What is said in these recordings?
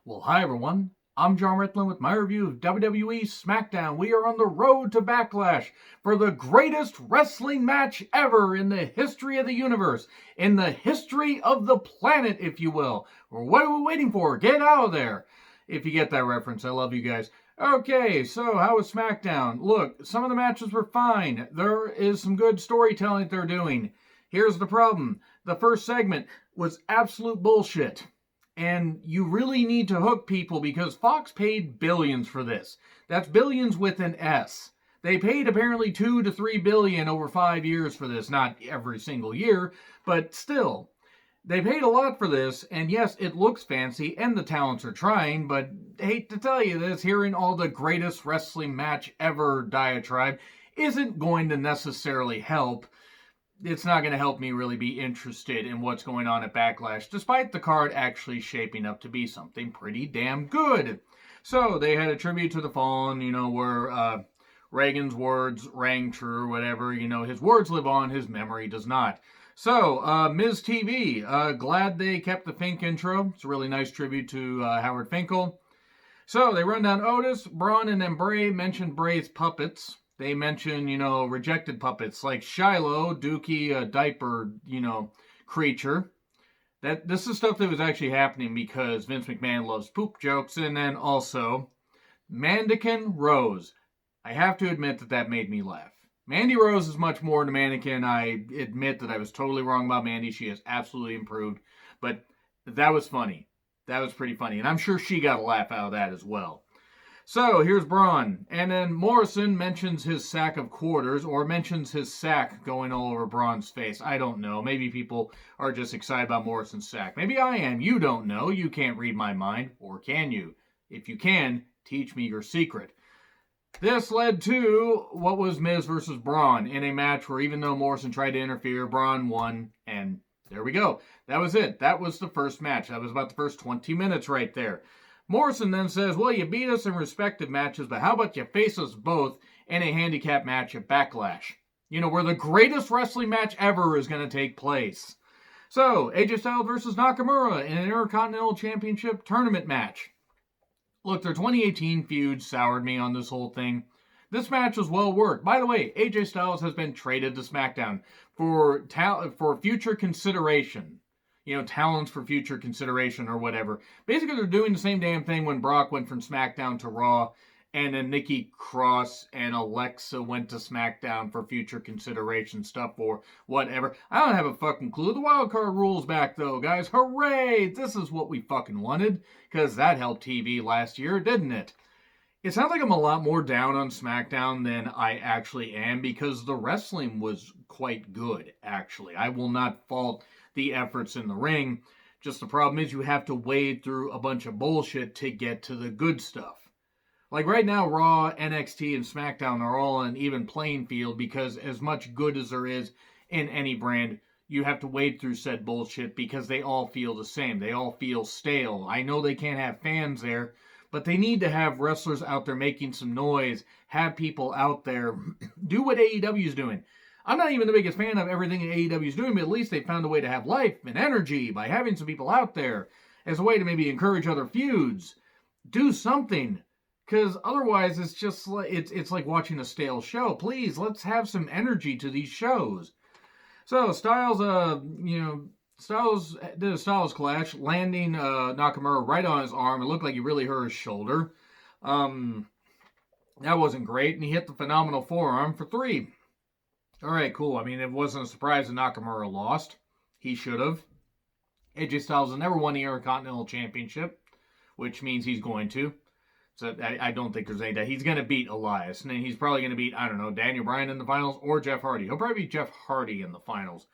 Well, hi everyone. I'm John Ritlin with my review of WWE Smackdown. We are on the road to Backlash for the greatest wrestling match ever in the history of the universe, in the history of the planet, if you will. Or what are we waiting for? Get out of there. If you get that reference, I love you guys. Okay, so how was Smackdown? Look, some of the matches were fine. There is some good storytelling that they're doing. Here's the problem. The first segment was absolute bullshit. And you really need to hook people because Fox paid billions for this. That's billions with an S. They paid apparently 2 to 3 billion over 5 years for this. Not every single year, but still. They paid a lot for this, and yes, it looks fancy, and the talents are trying, but hate to tell you this, hearing all the greatest wrestling match ever diatribe isn't going to necessarily help. It's not going to help me really be interested in what's going on at Backlash, despite the card actually shaping up to be something pretty damn good. So they had a tribute to the fallen, where Reagan's words rang true or whatever. His words live on, his memory does not. So, Ms. TV, glad they kept the Fink intro. It's a really nice tribute to Howard Finkel. So they run down Otis, Braun, and then Bray mentioned Bray's puppets. They mention, rejected puppets like Shiloh, Dookie, a diaper, creature. This is stuff that was actually happening because Vince McMahon loves poop jokes. And then also, Mannequin Rose. I have to admit that made me laugh. Mandy Rose is much more than a mannequin. I admit that I was totally wrong about Mandy. She has absolutely improved. But that was funny. That was pretty funny. And I'm sure she got a laugh out of that as well. So, here's Braun. And then Morrison mentions his sack of quarters, or mentions his sack going all over Braun's face. I don't know. Maybe people are just excited about Morrison's sack. Maybe I am. You don't know. You can't read my mind. Or can you? If you can, teach me your secret. This led to what was Miz versus Braun in a match where even though Morrison tried to interfere, Braun won. And there we go. That was it. That was the first match. That was about the first 20 minutes right there. Morrison then says, well, you beat us in respective matches, but how about you face us both in a handicap match at Backlash? Where the greatest wrestling match ever is going to take place. So, AJ Styles versus Nakamura in an Intercontinental Championship tournament match. Look, their 2018 feud soured me on this whole thing. This match was well worked. By the way, AJ Styles has been traded to SmackDown for future consideration. Talents for future consideration or whatever. Basically, they're doing the same damn thing when Brock went from SmackDown to Raw, and then Nikki Cross and Alexa went to SmackDown for future consideration stuff or whatever. I don't have a fucking clue. The wildcard rule's back, though, guys. Hooray! This is what we fucking wanted, because that helped TV last year, didn't it? It sounds like I'm a lot more down on SmackDown than I actually am, because the wrestling was quite good, actually. I will not fault the efforts in the ring. Just the problem is you have to wade through a bunch of bullshit to get to the good stuff. Like right now, Raw, NXT, and SmackDown are all on an even playing field because as much good as there is in any brand, you have to wade through said bullshit because they all feel the same. They all feel stale. I know they can't have fans there, but they need to have wrestlers out there making some noise, have people out there do what AEW is doing. I'm not even the biggest fan of everything AEW is doing, but at least they found a way to have life and energy by having some people out there as a way to maybe encourage other feuds. Do something, because otherwise it's just like it's like watching a stale show. Please, let's have some energy to these shows. So Styles, Styles did a Styles clash, landing Nakamura right on his arm. It looked like he really hurt his shoulder. That wasn't great, and he hit the phenomenal forearm for 3. All right, cool. I mean, it wasn't a surprise that Nakamura lost. He should have. AJ Styles has never won the Intercontinental Championship, which means he's going to. So I don't think there's any doubt. He's going to beat Elias, and then he's probably going to beat, I don't know, Daniel Bryan in the finals or Jeff Hardy. He'll probably beat Jeff Hardy in the finals.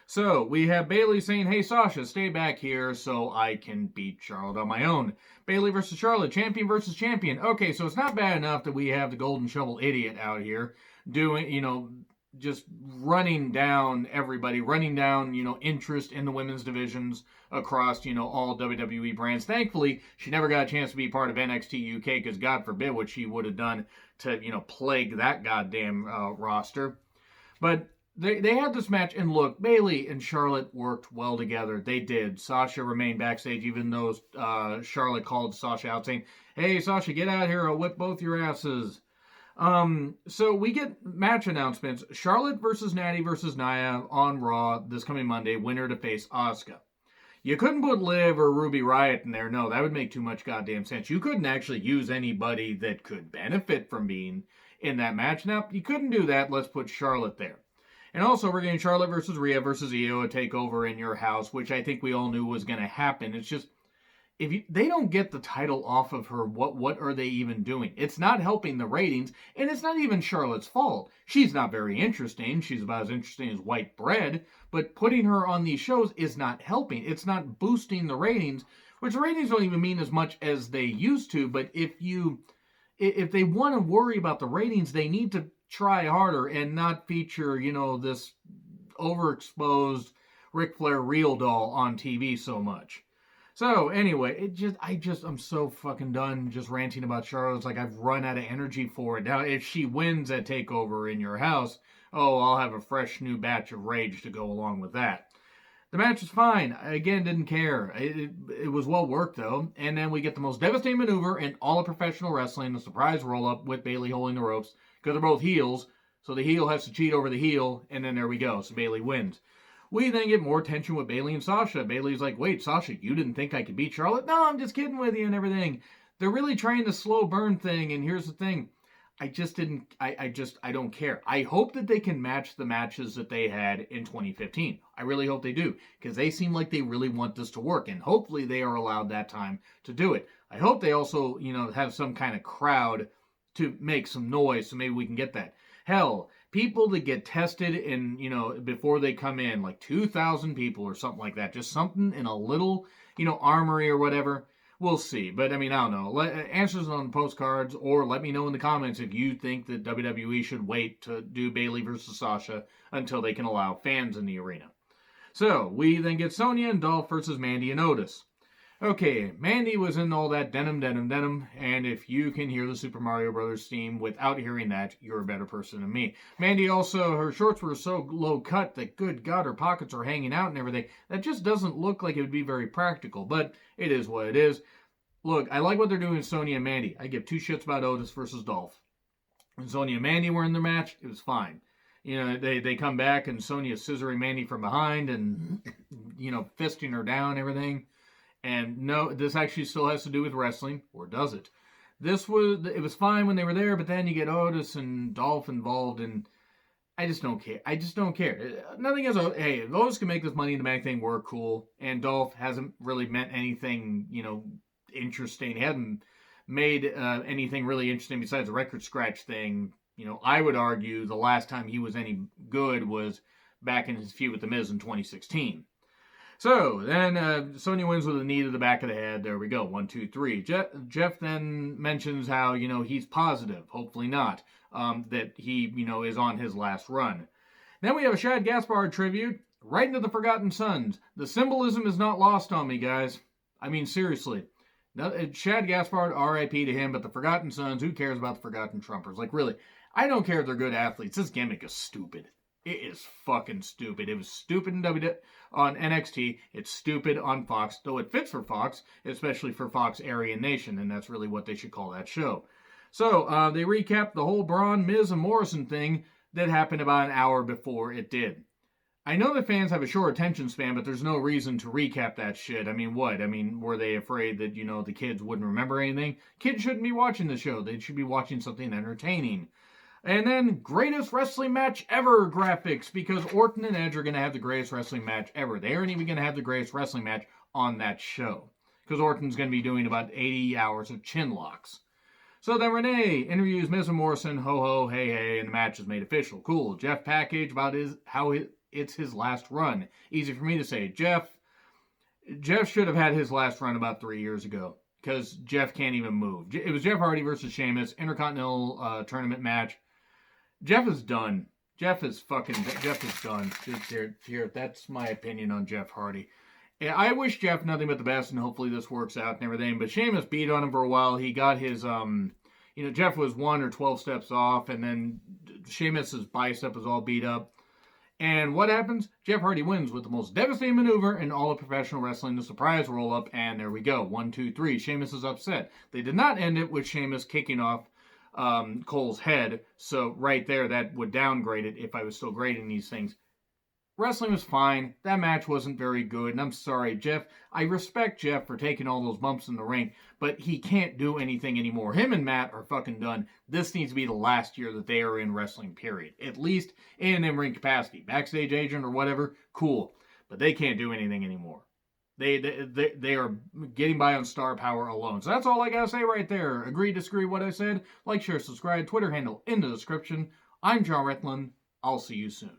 So we have Bayley saying, hey, Sasha, stay back here so I can beat Charlotte on my own. Bayley versus Charlotte, champion versus champion. Okay, so it's not bad enough that we have the Golden Shovel idiot out here doing, just running down everybody, running down, interest in the women's divisions across, all WWE brands. Thankfully, she never got a chance to be part of NXT UK because God forbid what she would have done to, plague that goddamn roster. But they had this match, and look, Bayley and Charlotte worked well together. They did. Sasha remained backstage, even though Charlotte called Sasha out, saying, "Hey, Sasha, get out here! I'll whip both your asses." So we get match announcements: Charlotte versus Natty versus Nia on Raw this coming Monday. Winner to face Asuka. You couldn't put Liv or Ruby Riott in there. No, that would make too much goddamn sense. You couldn't actually use anybody that could benefit from being in that match. Now, you couldn't do that. Let's put Charlotte there. And also, we're getting Charlotte versus Rhea versus Io, a takeover in your house, which I think we all knew was going to happen. It's just, they don't get the title off of her, what are they even doing? It's not helping the ratings, and it's not even Charlotte's fault. She's not very interesting. She's about as interesting as white bread, but putting her on these shows is not helping. It's not boosting the ratings, which the ratings don't even mean as much as they used to. But if they want to worry about the ratings, they need to try harder and not feature, this overexposed Ric Flair real doll on TV so much. So anyway, I'm so fucking done just ranting about Charlotte. It's like I've run out of energy for it. Now, if she wins that takeover in your house, I'll have a fresh new batch of rage to go along with that. The match was fine. Again, didn't care. It was well worked, though. And then we get the most devastating maneuver in all of professional wrestling, the surprise roll-up with Bayley holding the ropes, because they're both heels. So the heel has to cheat over the heel, and then there we go. So Bayley wins. We then get more tension with Bayley and Sasha. Bayley's like, "Wait, Sasha, you didn't think I could beat Charlotte?" "No, I'm just kidding with you," and everything. They're really trying the slow burn thing, and here's the thing. I don't care. I hope that they can match the matches that they had in 2015. I really hope they do, because they seem like they really want this to work, and hopefully they are allowed that time to do it. I hope they also, have some kind of crowd to make some noise, so maybe we can get that. Hell, people that get tested in, before they come in, like 2,000 people or something like that, just something in a little, armory or whatever. We'll see. But, I don't know. Answers on postcards, or let me know in the comments if you think that WWE should wait to do Bayley versus Sasha until they can allow fans in the arena. So, we then get Sonya and Dolph versus Mandy and Otis. Okay, Mandy was in all that denim, and if you can hear the Super Mario Brothers theme without hearing that, you're a better person than me. Mandy also, her shorts were so low cut that, good God, her pockets are hanging out and everything. That just doesn't look like it would be very practical, but it is what it is. Look, I like what they're doing with Sonya and Mandy. I give two shits about Otis versus Dolph. When Sonya and Mandy were in their match, it was fine. They come back and Sonya's scissoring Mandy from behind and, fisting her down and everything. And no, this actually still has to do with wrestling, or does it? It was fine when they were there, but then you get Otis and Dolph involved, and I just don't care. Nothing is, hey, if Otis can make this Money in the Bank thing work, cool. And Dolph hasn't really meant anything, interesting. He hasn't made anything really interesting besides the record scratch thing. I would argue the last time he was any good was back in his feud with The Miz in 2016. So, then Sonya wins with a knee to the back of the head. There we go. 1, 2, 3. Jeff then mentions how, he's positive, hopefully not, that he, is on his last run. Then we have a Shad Gaspard tribute right into the Forgotten Sons. The symbolism is not lost on me, guys. Seriously. Shad Gaspard, R.I.P. to him, but the Forgotten Sons, who cares about the Forgotten Trumpers? Like, really, I don't care if they're good athletes. This gimmick is stupid. It is fucking stupid. It was stupid on NXT. It's stupid on Fox, though it fits for Fox, especially for Fox Aryan Nation, and that's really what they should call that show. So, they recapped the whole Braun, Miz, and Morrison thing that happened about an hour before it did. I know that fans have a short attention span, but there's no reason to recap that shit. What? Were they afraid that, the kids wouldn't remember anything? Kids shouldn't be watching the show. They should be watching something entertaining. And then, greatest wrestling match ever graphics, because Orton and Edge are going to have the greatest wrestling match ever. They aren't even going to have the greatest wrestling match on that show, because Orton's going to be doing about 80 hours of chin locks. So then Renee interviews Miz and Morrison, ho, hey, and the match is made official. Cool. Jeff Package about how it's his last run. Easy for me to say. Jeff should have had his last run about 3 years ago, because Jeff can't even move. It was Jeff Hardy versus Sheamus, Intercontinental Tournament match. Jeff is done. Jeff is done. Here, that's my opinion on Jeff Hardy. I wish Jeff nothing but the best, and hopefully this works out and everything. But Sheamus beat on him for a while. He got his, Jeff was 1 or 12 steps off, and then Sheamus's bicep was all beat up. And what happens? Jeff Hardy wins with the most devastating maneuver in all of professional wrestling, the surprise roll up, and there we go. 1, 2, 3. Sheamus is upset. They did not end it with Sheamus kicking off Cole's head, so right there, that would downgrade it if I was still grading these things. Wrestling was fine. That match wasn't very good, and I'm sorry, Jeff. I respect Jeff for taking all those bumps in the ring, but he can't do anything anymore. Him and Matt are fucking done. This needs to be the last year that they are in wrestling, period. At least in in-ring capacity. Backstage agent or whatever, cool. But they can't do anything anymore. They are getting by on star power alone. So that's all I gotta say right there. Agree, disagree what I said? Like, share, subscribe. Twitter handle in the description. I'm John Retlin. I'll see you soon.